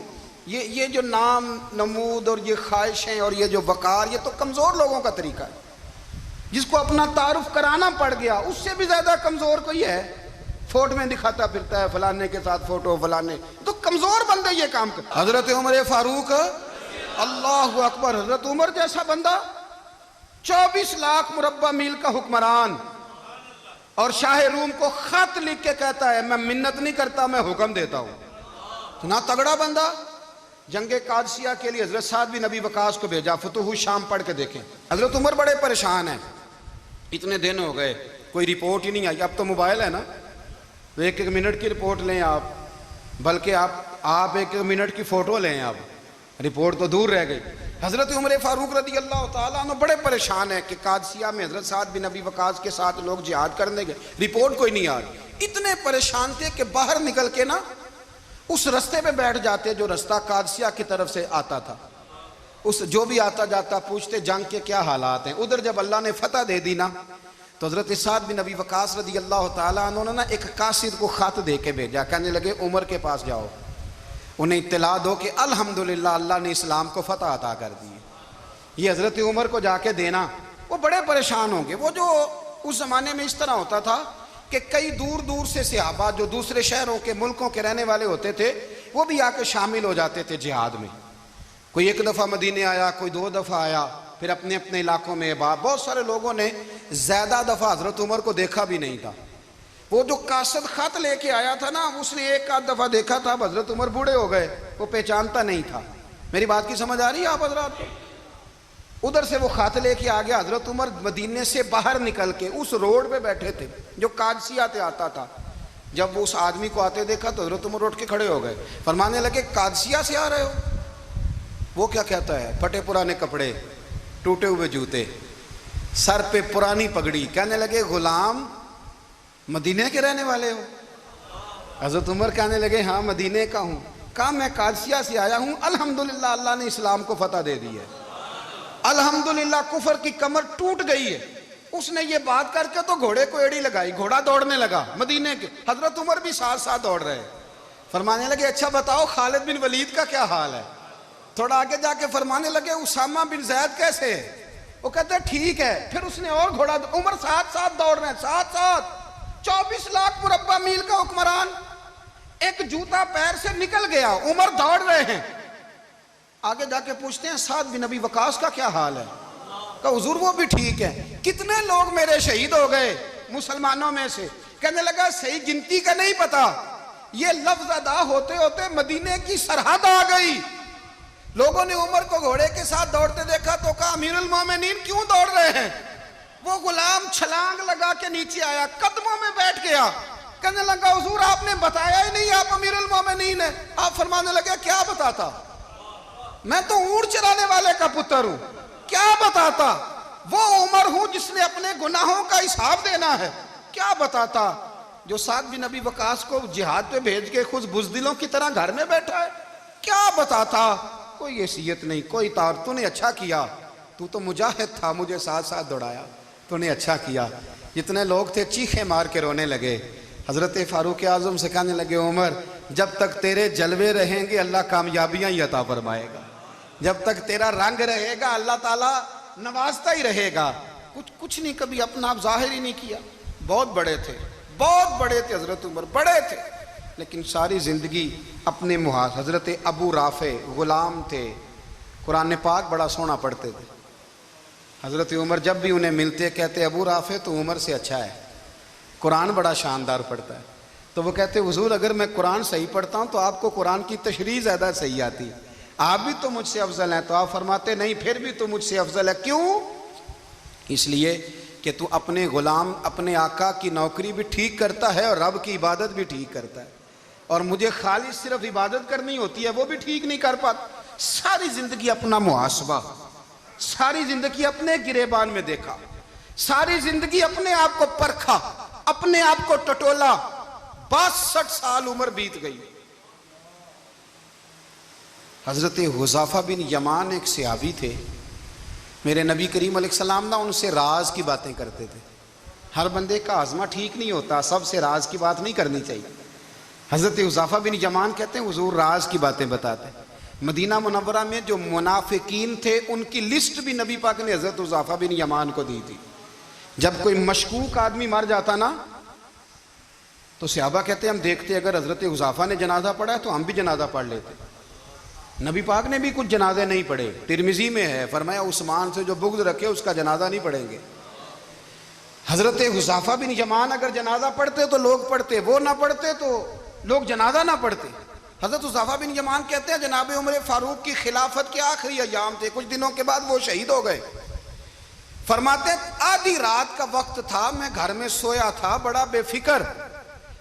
یہ جو نام نمود اور یہ خواہشیں اور یہ جو وقار, یہ تو کمزور لوگوں کا طریقہ ہے. جس کو اپنا تعارف کرانا پڑ گیا, اس سے بھی زیادہ کمزور کوئی ہے. فوٹو میں دکھاتا پھرتا ہے فلانے کے ساتھ فوٹو, فلانے, تو کمزور بندے یہ کام کرتا. حضرت عمر فاروق, اللہ اکبر, حضرت عمر جیسا بندہ 24 لاکھ مربع میل کا حکمران, اور شاہ روم کو خط لکھ کے کہتا ہے میں منت نہیں کرتا, میں حکم دیتا ہوں. اتنا تگڑا بندہ. جنگ قادسیہ کے لیے حضرت سعد بن ابی وقاص کو بھیجا, فتوح شام پڑھ کے دیکھیں. حضرت عمر بڑے پریشان ہیں, اتنے دن ہو گئے کوئی رپورٹ ہی نہیں آئی. اب تو موبائل ہے نا, تو ایک ایک منٹ کی رپورٹ لیں آپ, بلکہ آپ ایک ایک منٹ کی فوٹو لیں, آپ رپورٹ تو دور رہ گئی. حضرت عمر فاروق رضی اللہ تعالیٰ عنہ بڑے پریشان ہیں کہ قادسیہ میں حضرت سعد بن ابی وقاص کے ساتھ لوگ جہاد کرنے گئے, رپورٹ کوئی نہیں آ رہی. اتنے پریشان تھے کہ باہر نکل کے نا اس رستے پہ بیٹھ جاتے جو رستہ قادسیہ کی طرف سے آتا تھا. اس جو بھی آتا جاتا پوچھتے جنگ کے کیا حالات ہیں. ادھر جب اللہ نے فتح دے دی نا, تو حضرت سعد بن ابی وقاص رضی اللہ تعالیٰ عنہ نے نا ایک قاصد کو خط دے کے بھیجا, کہنے لگے عمر کے پاس جاؤ, انہیں اطلاع دو کہ الحمدللہ اللہ نے اسلام کو فتح عطا کر دی. یہ حضرت عمر کو جا کے دینا. وہ بڑے پریشان ہوں گے. وہ جو اس زمانے میں اس طرح ہوتا تھا کہ کئی دور دور سے صحابہ جو دوسرے شہروں کے ملکوں کے رہنے والے ہوتے تھے, وہ بھی آ کے شامل ہو جاتے تھے جہاد میں. کوئی ایک دفعہ مدینے آیا, کوئی 2 دفعہ آیا, پھر اپنے اپنے علاقوں میں. بہت سارے لوگوں نے زیادہ دفعہ حضرت عمر کو دیکھا بھی نہیں تھا. وہ جو قاصد خط لے کے آیا تھا نا, اس نے 1 دفعہ دیکھا تھا. حضرت عمر بوڑھے ہو گئے, وہ پہچانتا نہیں تھا. میری بات کی سمجھ آ رہی ہے آپ حضرات کو؟ ادھر سے وہ خط لے کے آ گیا. حضرت عمر مدینے سے باہر نکل کے اس روڈ پہ بیٹھے تھے جو قادسیہ سے آتا تھا. جب وہ اس آدمی کو آتے دیکھا تو حضرت عمر اٹھ کے کھڑے ہو گئے, فرمانے لگے قادسیہ سے آ رہے ہو؟ وہ کیا کہتا ہے, پھٹے پرانے کپڑے, ٹوٹے ہوئے جوتے, سر پہ پرانی پگڑی. کہنے لگے غلام مدینے کے رہنے والے ہو؟ حضرت عمر کہنے لگے ہاں مدینے کا ہوں. کہا میں قادسیہ سے آیا ہوں, الحمدللہ اللہ نے اسلام کو فتح دے دی ہے, الحمدللہ کفر کی کمر ٹوٹ گئی ہے. اس نے یہ بات کر کے تو گھوڑے کو ایڑی لگائی, گھوڑا دوڑنے لگا مدینے کے. حضرت عمر بھی ساتھ ساتھ دوڑ رہے. فرمانے لگے اچھا بتاؤ خالد بن ولید کا کیا حال ہے؟ تھوڑا آگے جا کے فرمانے لگے اسامہ بن زید کیسے ہے؟ وہ کہتے ہیں ٹھیک ہے. پھر اس نے اور گھوڑا, عمر ساتھ ساتھ دوڑ رہے ہیں, ساتھ ساتھ. 24 لاکھ مربع میل کا حکمران, ایک جوتا پیر سے نکل گیا, عمر دوڑ رہے ہیں. آگے جا کے پوچھتے ہیں سعد بن ابی وقاص کا کیا حال ہے؟ کہا حضور وہ بھی ٹھیک ہے. کتنے لوگ میرے شہید ہو گئے مسلمانوں میں سے؟ کہنے لگا صحیح گنتی کا نہیں پتا, یہ لفظ ادا ہوتے ہوتے مدینے کی سرحد آ گئی. لوگوں نے عمر کو گھوڑے کے ساتھ دوڑتے دیکھا تو کہا امیر المومنین کیوں دوڑ رہے ہیں؟ وہ غلام چھلانگ لگا کے نیچے آیا, قدموں میں بیٹھ گیا. کہنے لگا حضور آپ نے بتایا ہی نہیں آپ امیر المومنین ہیں. آپ فرمانے لگے کیا بتاتا, میں تو اونٹ چرانے والے کا پتر ہوں, کیا بتاتا. وہ عمر ہوں جس نے اپنے گناہوں کا حساب دینا ہے, کیا بتاتا. جو ساتھ بھی نبی وقاص کو جہاد پہ بھیج کے خود بزدلوں کی طرح گھر میں بیٹھا ہے، کیا بتاتا؟ کوئی حیثیت نہیں، کوئی تار، تو نے اچھا کیا، تو تو مجاہد تھا، مجھے ساتھ ساتھ دوڑایا، تو نے اچھا کیا۔ جتنے لوگ تھے چیخیں مار کے رونے لگے۔ حضرت فاروق اعظم سے کہنے لگے عمر جب تک تیرے جلوے رہیں گے اللہ کامیابیاں ہی عطا فرمائے گا، جب تک تیرا رنگ رہے گا اللہ تعالیٰ نوازتا ہی رہے گا۔ کچھ نہیں، کبھی اپنا آپ ظاہر ہی نہیں کیا۔ بہت بڑے تھے، بہت بڑے تھے حضرت عمر، بڑے تھے، لیکن ساری زندگی اپنے محاذ۔ حضرت ابو رافع غلام تھے، قرآن پاک بڑا سونا پڑھتے تھے۔ حضرت عمر جب بھی انہیں ملتے کہتے ابو رافع تو عمر سے اچھا ہے، قرآن بڑا شاندار پڑھتا ہے۔ تو وہ کہتے حضور اگر میں قرآن صحیح پڑھتا ہوں تو آپ کو قرآن کی تشریح زیادہ صحیح آتی ہے، آپ بھی تو مجھ سے افضل ہیں۔ تو آپ فرماتے نہیں، پھر بھی تو مجھ سے افضل ہے۔ کیوں؟ اس لیے کہ تو اپنے غلام، اپنے آقا کی نوکری بھی ٹھیک کرتا ہے اور رب کی عبادت بھی ٹھیک کرتا ہے، اور مجھے خالص صرف عبادت کرنی ہوتی ہے وہ بھی ٹھیک نہیں کر پاتا۔ ساری زندگی اپنا محاسبہ، ساری زندگی اپنے گریبان میں دیکھا، ساری زندگی اپنے آپ کو پرکھا، اپنے آپ کو ٹٹولا۔ 62 سال عمر بیت گئی۔ حضرت حذیفہ بن یمان ایک صحابی تھے، میرے نبی کریم علیہ السلام نا ان سے راز کی باتیں کرتے تھے۔ ہر بندے کا ہاضمہ ٹھیک نہیں ہوتا، سب سے راز کی بات نہیں کرنی چاہیے۔ حضرت حذیفہ بن یمان کہتے ہیں حضور راز کی باتیں بتاتے۔ مدینہ منورہ میں جو منافقین تھے ان کی لسٹ بھی نبی پاک نے حضرت حذیفہ بن یمان کو دی تھی۔ جب کوئی مشکوک آدمی مر جاتا نا تو صحابہ کہتے ہیں ہم دیکھتے اگر حضرت حذیفہ نے جنازہ پڑھا ہے تو ہم بھی جنازہ پڑھ لیتے۔ نبی پاک نے بھی کچھ جنازے نہیں پڑھے، ترمذی میں ہے، فرمایا عثمان سے جو بغض رکھے اس کا جنازہ نہیں پڑھیں گے۔ حضرت حذیفہ بن یمان اگر جنازہ پڑھتے تو لوگ پڑھتے، وہ نہ پڑھتے تو لوگ جنازہ نہ پڑھتے۔ حضرت حذیفہ بن یمان کہتے ہیں جناب عمر فاروق کی خلافت کے آخری ایام تھے، کچھ دنوں کے بعد وہ شہید ہو گئے۔ فرماتے آدھی رات کا وقت تھا، میں گھر میں سویا تھا بڑا بے فکر،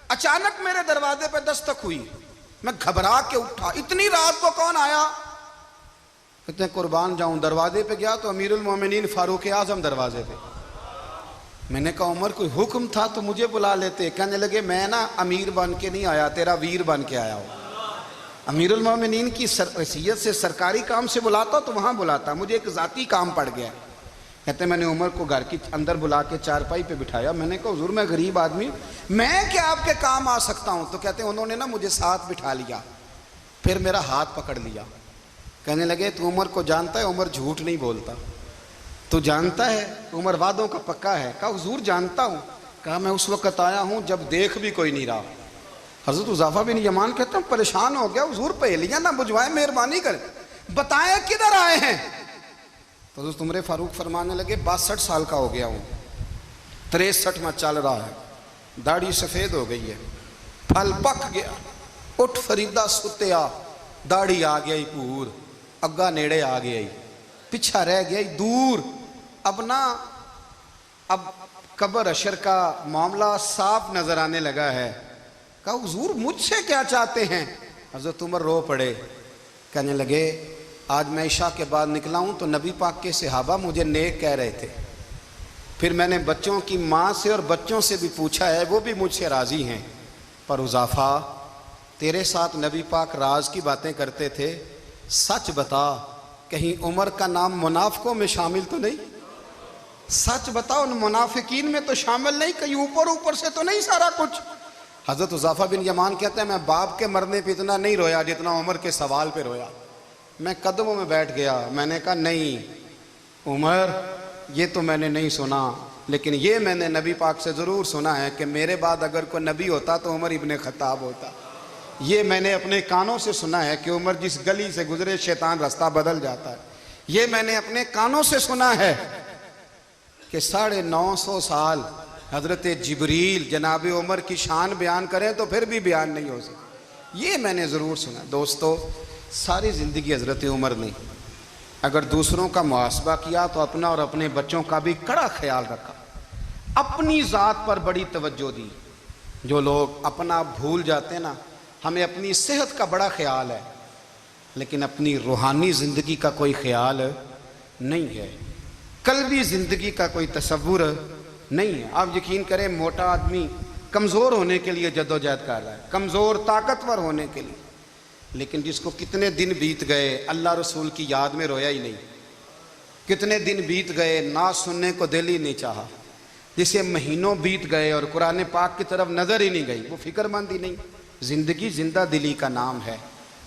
اچانک میرے دروازے پہ دستک ہوئی، میں گھبرا کے اٹھا، اتنی رات کو کون آیا؟ کہتے ہیں قربان جاؤں، دروازے پہ گیا تو امیر المومنین فاروق اعظم دروازے پہ۔ میں نے کہا عمر کوئی حکم تھا تو مجھے بلا لیتے۔ کہنے لگے میں نا امیر بن کے نہیں آیا، تیرا ویر بن کے آیا ہوں۔ امیر المومنین کی حیثیت سے سرکاری کام سے بلاتا تو وہاں بلاتا، مجھے ایک ذاتی کام پڑ گیا۔ کہتے ہیں میں نے عمر کو گھر کی اندر بلا کے چارپائی پہ بٹھایا، میں نے کہا حضور میں غریب آدمی، میں کیا آپ کے کام آ سکتا ہوں؟ تو کہتے ہیں انہوں نے نا مجھے ساتھ بٹھا لیا، پھر میرا ہاتھ پکڑ لیا، کہنے لگے تو عمر کو جانتا ہے؟ عمر جھوٹ نہیں بولتا، تو جانتا ہے عمر وعدوں کا پکا ہے؟ کہا حضور جانتا ہوں۔ کہا میں اس وقت آیا ہوں جب دیکھ بھی کوئی نہیں رہا۔ حضرت حذیفہ بن یمان کہتے ہیں پریشان ہو گیا، حضور پہلیاں نہ بجھوائیں، مہربانی کریں بتائیں کدھر آئے ہیں؟ تو حضرت عمر فاروق فرمانے لگے 62 سال کا ہو گیا ہوں، 63 میں چل رہا ہے، داڑھی سفید ہو گئی ہے، پھل پک گیا، اٹھ فریدہ ستیا، داڑھی آ گئی پور، اگا نیڑے آ گئی، پیچھا رہ گئی دور، اب قبر حشر کا معاملہ صاف نظر آنے لگا ہے۔ کہا حضور مجھ سے کیا چاہتے ہیں؟ حضرت عمر رو پڑے، کہنے لگے آج میں عشاء کے بعد نکلا ہوں تو نبی پاک کے صحابہ مجھے نیک کہہ رہے تھے، پھر میں نے بچوں کی ماں سے اور بچوں سے بھی پوچھا ہے، وہ بھی مجھ سے راضی ہیں، پر حذیفہ تیرے ساتھ نبی پاک راز کی باتیں کرتے تھے، سچ بتا کہیں عمر کا نام منافقوں میں شامل تو نہیں؟ سچ بتا ان منافقین میں تو شامل نہیں، کہیں اوپر سے تو نہیں سارا کچھ؟ حضرت حذیفہ بن یمان کہتے ہیں میں باپ کے مرنے پہ اتنا نہیں رویا جتنا عمر کے سوال پہ رویا۔ میں قدموں میں بیٹھ گیا، میں نے کہا نہیں عمر یہ تو میں نے نہیں سنا، لیکن یہ میں نے نبی پاک سے ضرور سنا ہے کہ میرے بعد اگر کوئی نبی ہوتا تو عمر ابن خطاب ہوتا۔ یہ میں نے اپنے کانوں سے سنا ہے کہ عمر جس گلی سے گزرے شیطان رستہ بدل جاتا ہے۔ یہ میں نے اپنے کانوں سے سنا ہے کہ 950 سال حضرت جبریل جناب عمر کی شان بیان کریں تو پھر بھی بیان نہیں ہو سکتا، یہ میں نے ضرور سنا۔ دوستو ساری زندگی حضرت عمر نے اگر دوسروں کا محاسبہ کیا تو اپنا اور اپنے بچوں کا بھی کڑا خیال رکھا، اپنی ذات پر بڑی توجہ دی۔ جو لوگ اپنا بھول جاتے ہیں نا، ہمیں اپنی صحت کا بڑا خیال ہے لیکن اپنی روحانی زندگی کا کوئی خیال نہیں ہے، قلبی زندگی کا کوئی تصور نہیں ہے۔ آپ یقین کریں موٹا آدمی کمزور ہونے کے لیے جدوجہد کر رہا ہے، کمزور طاقتور ہونے کے لیے، لیکن جس کو کتنے دن بیت گئے اللہ رسول کی یاد میں رویا ہی نہیں، کتنے دن بیت گئے نہ سننے کو دل ہی نہیں چاہا، جسے مہینوں بیت گئے اور قرآن پاک کی طرف نظر ہی نہیں گئی، وہ فکر مند ہی نہیں۔ زندگی زندہ دلی کا نام ہے،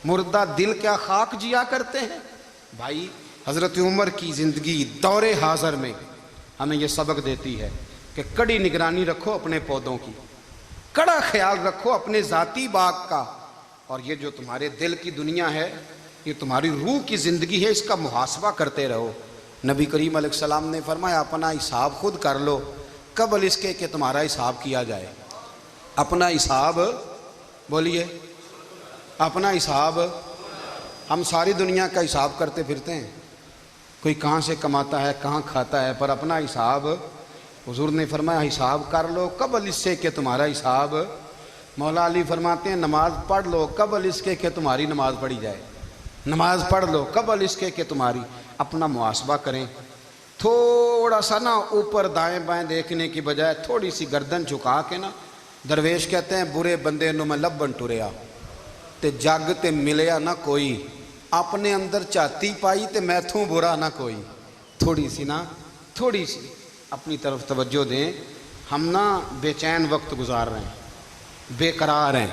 مردہ دل کیا خاک جیا کرتے ہیں۔ بھائی حضرت عمر کی زندگی دور حاضر میں ہمیں یہ سبق دیتی ہے کہ کڑی نگرانی رکھو اپنے پودوں کی، کڑا خیال رکھو اپنے ذاتی باغ کا، اور یہ جو تمہارے دل کی دنیا ہے، یہ تمہاری روح کی زندگی ہے، اس کا محاسبہ کرتے رہو۔ نبی کریم علیہ السلام نے فرمایا اپنا حساب خود کر لو قبل اس کے کہ تمہارا حساب کیا جائے۔ اپنا حساب بولیے، اپنا حساب۔ ہم ساری دنیا کا حساب کرتے پھرتے ہیں، کوئی کہاں سے کماتا ہے کہاں کھاتا ہے، پر اپنا حساب حضور نے فرمایا حساب کر لو قبل اس سے کہ تمہارا حساب۔ مولا علی فرماتے ہیں نماز پڑھ لو قبل اس کے کہ تمہاری نماز پڑھی جائے، نماز پڑھ لو قبل اس کے کہ تمہاری۔ اپنا محاسبہ کریں، تھوڑا سا نا اوپر دائیں بائیں دیکھنے کی بجائے تھوڑی سی گردن جھکا کے نا، درویش کہتے ہیں برے بندے نو میں لبن ٹریا تے جگ تے ملیا نہ کوئی، اپنے اندر چاتی پائی تے میتھوں برا نہ کوئی۔ تھوڑی سی نا، تھوڑی سی اپنی طرف توجہ دیں۔ ہم نا بے چین وقت گزار رہے ہیں، بے قرار ہیں،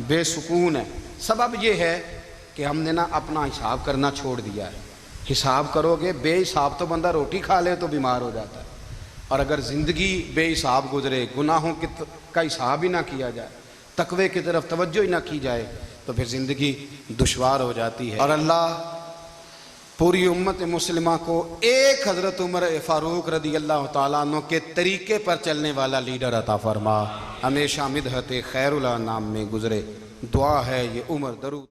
بے سکون ہیں، سبب یہ ہے کہ ہم نے نا اپنا حساب کرنا چھوڑ دیا ہے۔ حساب کرو گے، بے حساب تو بندہ روٹی کھا لے تو بیمار ہو جاتا ہے، اور اگر زندگی بے حساب گزرے، گناہوں کا حساب ہی نہ کیا جائے، تقوی کی طرف توجہ ہی نہ کی جائے، تو پھر زندگی دشوار ہو جاتی ہے۔ اور اللہ پوری امت مسلمہ کو ایک حضرت عمر فاروق رضی اللہ تعالیٰ عنہ کے طریقے پر چلنے والا لیڈر عطا فرما، ہمیشہ مدحت خیر الانام میں گزرے۔ دعا ہے یہ عمر درود